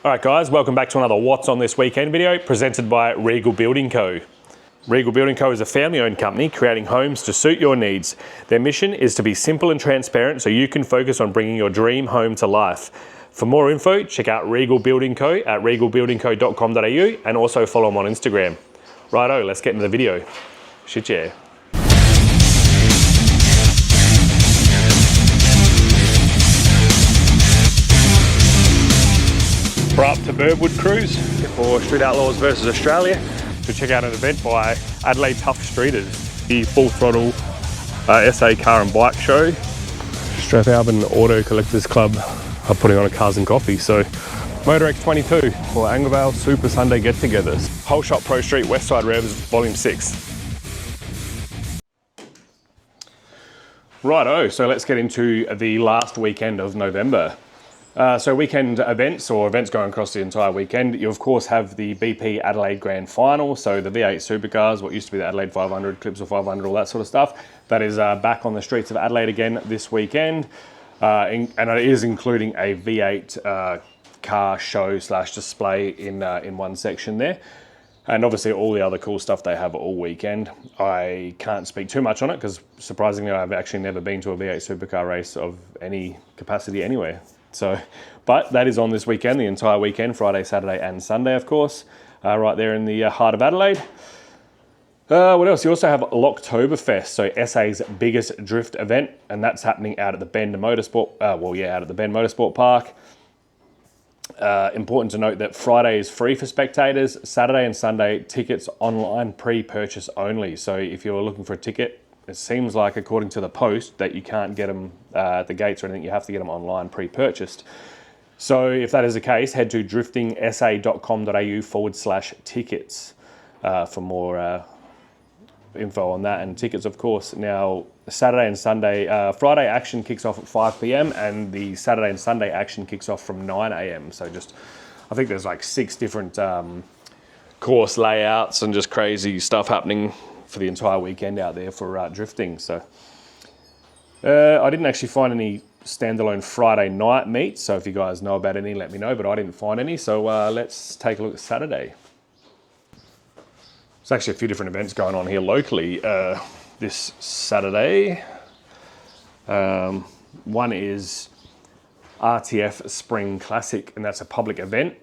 Alright guys, welcome back to another What's On This Weekend video presented by Regal Building Co. Regal Building Co is a family-owned company creating homes to suit your needs. Their mission is to be simple and transparent so you can focus on bringing your dream home to life. For more info, check out Regal Building Co at regalbuildingco.com.au and also follow them on Instagram. Righto, let's get into the video. Shit yeah. We're up to Burwood Cruise for Street Outlaws versus Australia to check out an event by Adelaide Tough Streeters, the full throttle SA car and bike show. Strathalbyn Auto Collectors Club are putting on a Cars and Coffee, so Motor X22 for Anglevale Super Sunday get-togethers. Whole Shot Pro Street Westside Revs Volume 6. Righto, so let's get into the last weekend of November. So weekend events, or events going across the entire weekend, you of course have the BP Adelaide Grand Final, so the V8 Supercars, what used to be the Adelaide 500, Clipsal 500, all that sort of stuff, that is back on the streets of Adelaide again this weekend, and it is including a V8 car show slash display in one section there. And obviously all the other cool stuff they have all weekend. I can't speak too much on it because surprisingly I've actually never been to a V8 Supercar race of any capacity anywhere. So, but that is on this weekend, the entire weekend, Friday, Saturday and Sunday, of course, right there in the heart of Adelaide. What else? You also have Locktoberfest, so SA's biggest drift event, and that's happening out at the Bend Motorsport, out at the Bend Motorsport Park. Important to note that Friday is free for spectators, Saturday and Sunday, tickets online pre-purchase only. So if you're looking for a ticket, it seems like, according to the post, that you can't get them at the gates or anything. You have to get them online pre-purchased. So if that is the case, head to driftingsa.com.au/tickets for more info on that and tickets, of course. Now, Saturday and Sunday, Friday action kicks off at 5 p.m. and the Saturday and Sunday action kicks off from 9 a.m. So just, I think there's like 6 different course layouts and just crazy stuff happening for the entire weekend out there for drifting. So I didn't actually find any standalone Friday night meets, so if you guys know about any, let me know, but I didn't find any. So let's take a look at Saturday. There's actually a few different events going on here locally this Saturday. One is RTF Spring Classic, and that's a public event.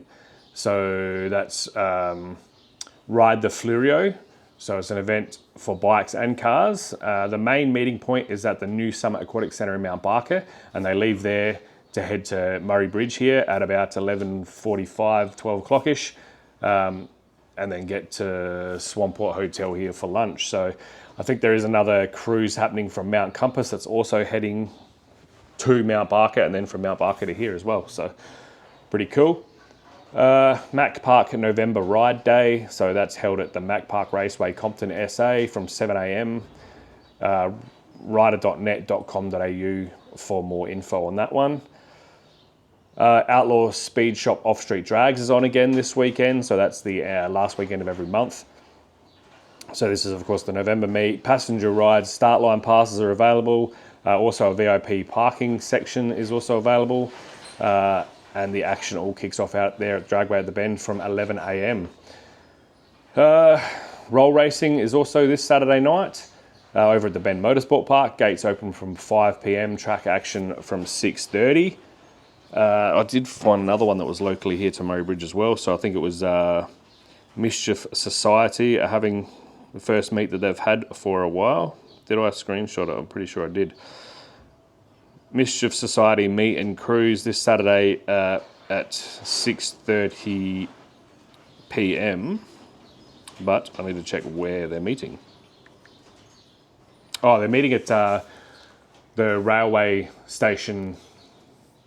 So that's Ride the Fleurieu. So it's an event for bikes and cars. The main meeting point is at the new Summit Aquatic Centre in Mount Barker, and they leave there to head to Murray Bridge here at about 11:45, 12 o'clock-ish, and then get to Swanport Hotel here for lunch. So I think there is another cruise happening from Mount Compass that's also heading to Mount Barker, and then from Mount Barker to here as well. So pretty cool. Mac Park November Ride Day, so that's held at the Mac Park Raceway, Compton, SA from 7 a.m. Rider.net.com.au for more info on that one. Outlaw Speed Shop Off-Street Drags is on again this weekend, so that's the last weekend of every month. So this is of course the November meet. Passenger rides, start line passes are available. Also a VIP parking section is also available. And the action all kicks off out there at Dragway at the Bend from 11 a.m. Roll racing is also this Saturday night over at the Bend Motorsport Park. Gates open from 5 p.m, track action from 6:30. I did find another one that was locally here to Murray Bridge as well. So I think it was Mischief Society are having the first meet that they've had for a while. Did I screenshot it? I'm pretty sure I did. Mischief Society meet and cruise this Saturday at 6:30 p.m. But I need to check where they're meeting. Oh, they're meeting at the railway station.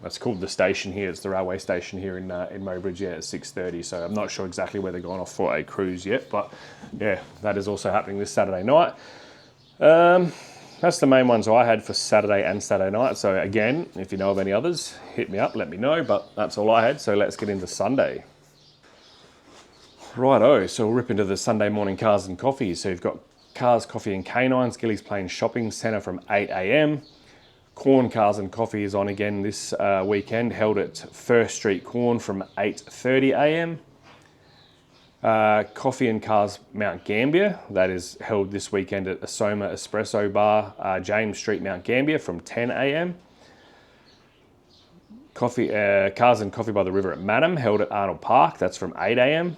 That's called the station here. It's the railway station here in Murray Bridge, yeah, at 6:30. So I'm not sure exactly where they're going off for a cruise yet, but yeah, that is also happening this Saturday night. That's the main ones I had for Saturday and Saturday night. So again, if you know of any others, hit me up, let me know, but that's all I had. So let's get into Sunday. Righto, so we'll rip into the Sunday morning Cars and Coffee. So you've got Cars, Coffee and Canines, Gillies Plain Shopping Centre from 8 a.m. Corn, Cars and Coffee is on again this weekend, held at First Street Corn from 8:30 a.m. Coffee and Cars Mount Gambier, that is held this weekend at Asoma Espresso Bar, James Street, Mount Gambier from 10 a.m. Cars and Coffee by the River at Madam, held at Arnold Park, that's from 8 a.m.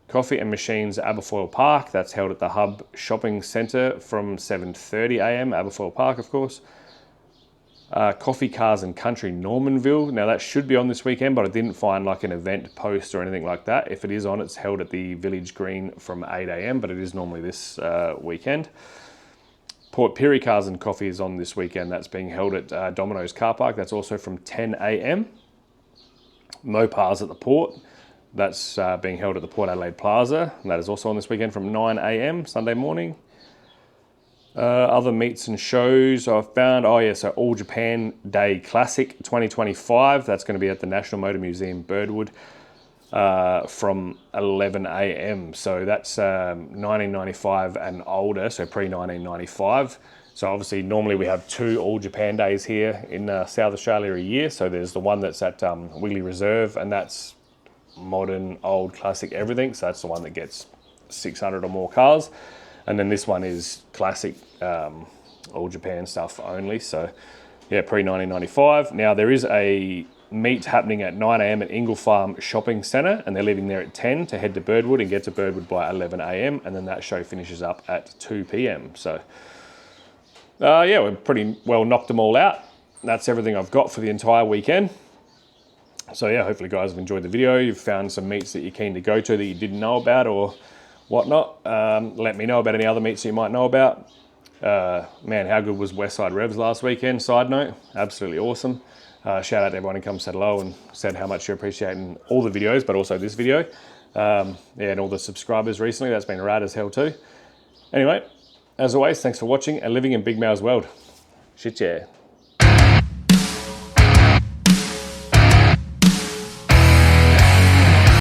Coffee and Machines Aberfoyle Park, that's held at the Hub Shopping Centre from 7:30 a.m, Aberfoyle Park of course. Coffee, Cars and Country Normanville, now that should be on this weekend, but I didn't find like an event post or anything like that. If it is on, it's held at the Village Green from 8 a.m, but it is normally this weekend. Port Pirie Cars and Coffee is on this weekend, that's being held at Domino's Car Park, that's also from 10 a.m. Mopars at the Port, that's being held at the Port Adelaide Plaza, and that is also on this weekend from 9 a.m, Sunday morning. Other meets and shows I've found, so All Japan Day Classic 2025, that's going to be at the National Motor Museum, Birdwood, from 11 a.m. So that's 1995 and older, so pre-1995. So obviously normally we have 2 All Japan Days here in South Australia a year. So there's the one that's at Wiggly Reserve, and that's modern, old, classic, everything. So that's the one that gets 600 or more cars. And then this one is classic, All Japan stuff only. So yeah, pre-1995. Now there is a meet happening at 9 a.m. at Ingle Farm Shopping Centre, and they're leaving there at 10 to head to Birdwood and get to Birdwood by 11 a.m. And then that show finishes up at 2 p.m. So yeah, we've pretty well knocked them all out. That's everything I've got for the entire weekend. So yeah, hopefully you guys have enjoyed the video. You've found some meets that you're keen to go to that you didn't know about or whatnot. Let me know about any other meets you might know about. Man, how good was Westside Revs last weekend? Side note, absolutely awesome. Shout out to everyone who come said hello and said how much you're appreciating all the videos, but also this video. Yeah, and all the subscribers recently, that's been rad as hell too. Anyway, as always, thanks for watching and living in Big Mau's world. Shit yeah.